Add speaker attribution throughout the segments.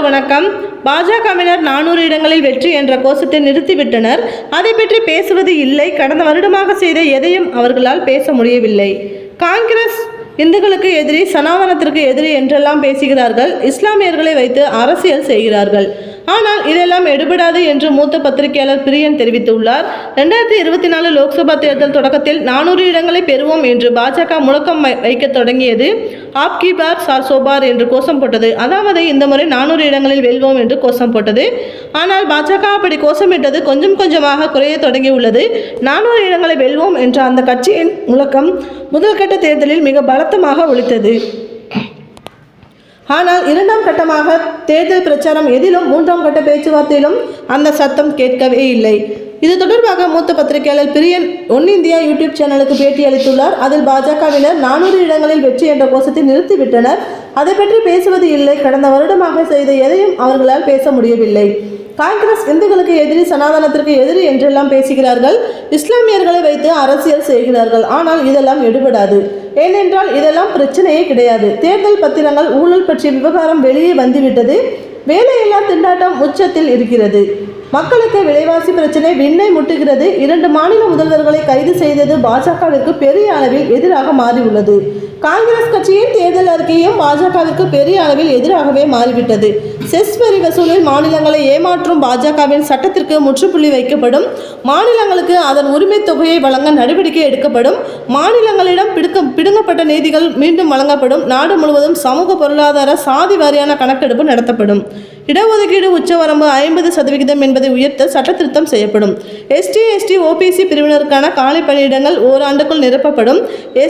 Speaker 1: வணக்கம். பாஜகவினர் 400 இடங்களில் வெற்றி என்ற கோஷத்தை நிறுத்திவிட்டனர். அதை பற்றி பேசுவது இல்லை. கடந்த வருடமாக செய்த எதையும் அவர்களால் பேச முடியவில்லை. காங்கிரஸ் இந்துக்களுக்கு எதிரி, சனாதனத்திற்கு எதிரி என்றெல்லாம் பேசுகிறார்கள். இஸ்லாமியர்களை வைத்து அரசியல் செய்கிறார்கள். ஆனால் இதெல்லாம் எடுபடாது என்று மூத்த பத்திரிகையாளர் பிரியன் தெரிவித்துள்ளார். 2024 லோக்சபா தேர்தல் தொடக்கத்தில் 400 இடங்களை பெறுவோம் என்று பாஜக முழக்கம் வைக்க தொடங்கியது. ஆப்கி பார் சோபார் என்று கோஷம் போட்டது. அதாவது இந்த முறை 400 இடங்களில் வெல்வோம் என்று கோஷம் போட்டது. ஆனால் பாஜக அப்படி கோஷமிட்டது கொஞ்சம் கொஞ்சமாக குறைய தொடங்கியுள்ளது. 400 இடங்களை வெல்வோம் என்ற அந்த கட்சியின் முழக்கம் முதல் கட்ட தேர்தலில் மிக பலத்தமாக ஒலித்தது. ஆனால் இரண்டாம் கட்டமாக தேர்தல் பிரச்சாரம் எதிலும், மூன்றாம் கட்ட பேச்சுவார்த்தையிலும் அந்த சத்தம் கேட்கவே இல்லை. இது தொடர்பாக மூத்த பத்திரிகையாளர் பிரியன் ஒன் இந்தியா யூடியூப் சேனலுக்கு பேட்டி அளித்துள்ளார். அதில் பாஜகவினர் 400 இடங்களில் வெற்றி என்ற கோஷத்தை நிறுத்திவிட்டனர். அதை பற்றி பேசுவது இல்லை. கடந்த வருடமாக செய்த எதையும் அவர்களால் பேச முடியவில்லை. காங்கிரஸ் இந்துக்களுக்கு எதிரி, சனாதனத்திற்கு எதிரி என்றெல்லாம் பேசுகிறார்கள். இஸ்லாமியர்களை வைத்து அரசியல் செய்கிறார்கள். ஆனால் இதெல்லாம் எடுபடாது. ஏனென்றால் இதெல்லாம் பிரச்சனையே கிடையாது. தேர்தல் பத்திரங்கள், ஊழல் பற்றிய விவகாரம் வெளியே வந்துவிட்டது. வேலையில்லா திண்டாட்டம் உச்சத்தில் இருக்கிறது. மக்களுக்கு விலைவாசி பிரச்சனை விண்ணை முட்டுகிறது. 2 மாநில முதல்வர்களை கைது செய்தது பாஜகவிற்கு பெரிய அளவில் எதிராக மாறியுள்ளது. காங்கிரஸ் கட்சியின் தேர்தல் அறிக்கையும் பாஜகவிற்கு பெரிய அளவில் எதிராகவே மாறிவிட்டது. செஸ் வரி வசூலில் மாநிலங்களை ஏமாற்றும் பாஜகவின் சட்டத்திற்கு முற்றுப்புள்ளி வைக்கப்படும். மாநிலங்களுக்கு அதன் உரிமை தொகையை வழங்க நடவடிக்கை எடுக்கப்படும். மாநிலங்களிடம் பிடுங்கப்பட்ட நீதிகள் மீண்டும் வழங்கப்படும். நாடு முழுவதும் சமூக, பொருளாதார, சாதி வாரியான கணக்கெடுப்பு நடத்தப்படும். இடஒதுக்கீடு உச்சவரம்பு 50% என்பதை உயர்த்த சட்டத்திருத்தம் செய்யப்படும். ST, ST, OBC பிரிவினருக்கான காலி பணியிடங்கள் ஓராண்டுக்குள் நிரப்பப்படும்.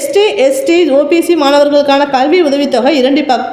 Speaker 1: ST, ST, OBC மாணவர்களுக்கான கல்வி உதவித்தொகை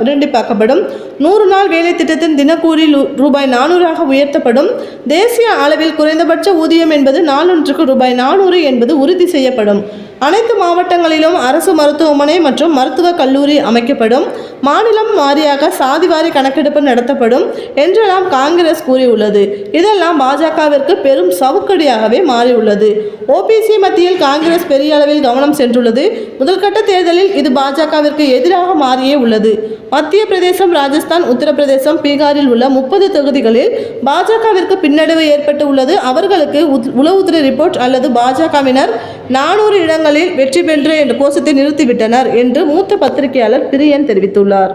Speaker 1: இரண்டிப்பாக்கப்படும். 100 நாள் வேலை திட்டத்தின் தினக்கூலி ரூபாய் 400 உயர்த்தப்படும். தேசிய அளவில் குறைந்தபட்ச ஊதியம் என்பது நாளொன்றுக்கு ரூபாய் 400 என்பது உறுதி செய்யப்படும். அனைத்து மாவட்டங்களிலும் அரசு மருத்துவமனை மற்றும் மருத்துவக் கல்லூரி அமைக்கப்படும். மாநிலம் வாரியாக சாதிவாரி கணக்கெடுப்பு நடத்தப்படும் என்றெல்லாம் காங்கிரஸ் கூறியுள்ளது. இதெல்லாம் பாஜகவிற்கு பெரும் சவுக்கடியாகவே மாறியுள்ளது. OBC மத்தியில் காங்கிரஸ் பெரிய அளவில் கவனம் சென்றுள்ளது. முதல்கட்ட தேர்தலில் இது பாஜகவிற்கு எதிராக மாறியே உள்ளது. மத்திய பிரதேசம், ராஜஸ்தான், உத்தரப்பிரதேசம், பீகாரில் உள்ள 30 தொகுதிகளில் பாஜகவிற்கு பின்னடைவு ஏற்பட்டு உள்ளது. அவர்களுக்கு உளவுத்துறை ரிப்போர்ட் அல்லது பாஜகவினர் 400 இடங்களில் வெற்றி பெற்று என்ற கோஷத்தை நிறுத்திவிட்டனர் என்று மூத்த பத்திரிகையாளர் பிரியன் தெரிவித்துள்ளார்.